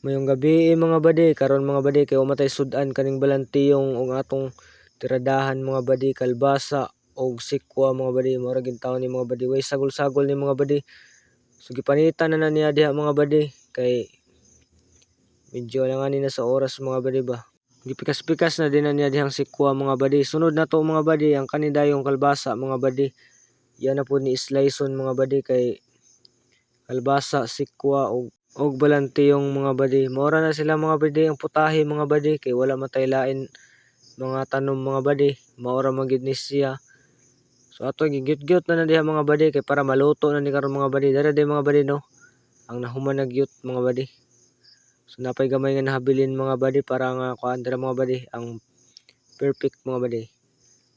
Mayong gabi mga badi, karon mga badi kay umatay sudan kaning balantiyong og atong tiradahan mga badi, kalbasa og sikwa mga badi. Mura gid taon ni mga badi, way sagol-sagol ni mga badi. So gipanitan na niya diha mga badi kay medyo langani na sa oras mga badi ba. Gipikas-pikas na din na niya dihang sikwa mga badi. Sunod na to mga badi ang kanidayong kalbasa mga badi. Yan na po ni sliceon mga badi kay kalbasa, sikwa og balantiyong mga badi. Maura na sila mga badi ang putahe mga badi kay wala matay lain mga tanom mga badi. Maura magid ni siya. So ato gigyut-gyut na diha mga badi kay para maluto na ni karon mga badi. Dara day mga badi no. Ang nahuman na gyut mga badi. So napay gamay nga nahabilin mga badi para nga kuan dira mga badi ang perfect mga badi.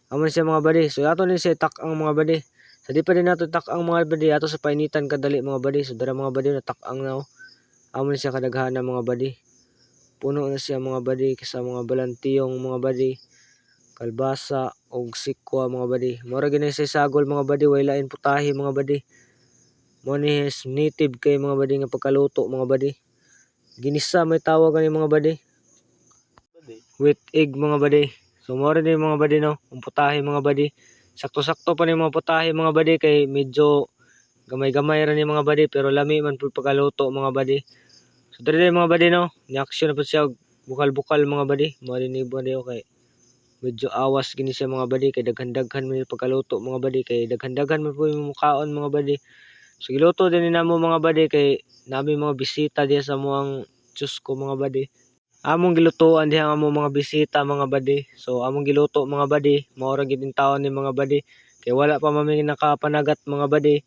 Amo siya mga badi. So ato ni siya tak ang mga badi. Sa di pa din nato tak ang mga badi ato sa painitan kadali mga badi. So dara mga badi na tak ang na. Amo siya kadaghan mga badi. Puno na siya mga badi sa mga balantiyong mga badi, kalbasa og sikwa mga badi. Mura gini siya sagol mga badi, way lain putahe mga badi. Mo ni native kay mga badi nga pagkaluto mga badi. Ginisa may tawag ani mga badi. With egg mga badi. So mura din mga badi no, ang putahe mga badi. Sakto-sakto pa ni mga putahe mga badi kay medyo gamay-gamay ra ni mga badi pero lami man pud pagkaluto mga badi. So dere mga badi no, ni-action na po siya bukal-bukal mga badi. Mo ni badi okay. Medyo awas gini siya mga badi kay daghan-daghan man pagkaluto mga badi kay daghan-daghan man po yung mukaon mga badi. So giluto din namo mga badi kay nami mga bisita diha sa muang Chusco mga badi. Among gilutoan diha ang among mga bisita mga badi. So among giluto mga badi, mao ra gid taon ni mga badi. Kay wala pa mami nakapanagat mga badi.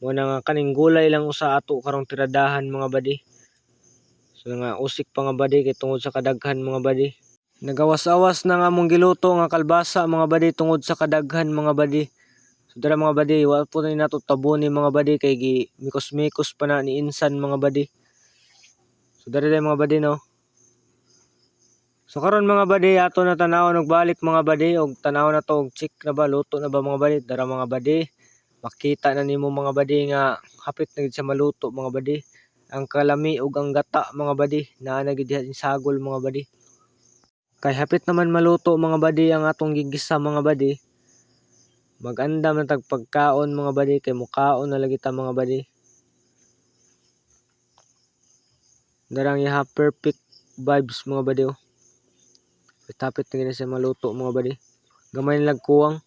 Mo na nga kaning gulay lang usa ato karong tiradahan mga badi. So nga usik pa nga badi kay tungod sa kadaghan mga badi. Nagawas-awas na nga among giluto nga kalbasa mga badi tungod sa kadaghan mga badi. So dara mga badi, wa po na nato tabunin mga badi kay gi mikos-mikos pa na ni insan mga badi. So dara mga badi no. So karon mga badi ato na tanawon og balik mga badi og tanaw na to og check na ba luto na ba mga badi. Dara mga badi, makita na nimo mga badi nga hapit na gid sa maluto mga badi. Ang kalami ug ang gata mga badi naa na gid diha sagol mga badi. Kay hapit naman maluto mga badi ang atong gigisa mga badi. Maganda man tag pagkaon mga badi kay mukaon na lagi ta mga badi. Darang iha perfect vibes mga badi oh. Tapit na gina siya maluto mga badi. Gamay nilang kuwang.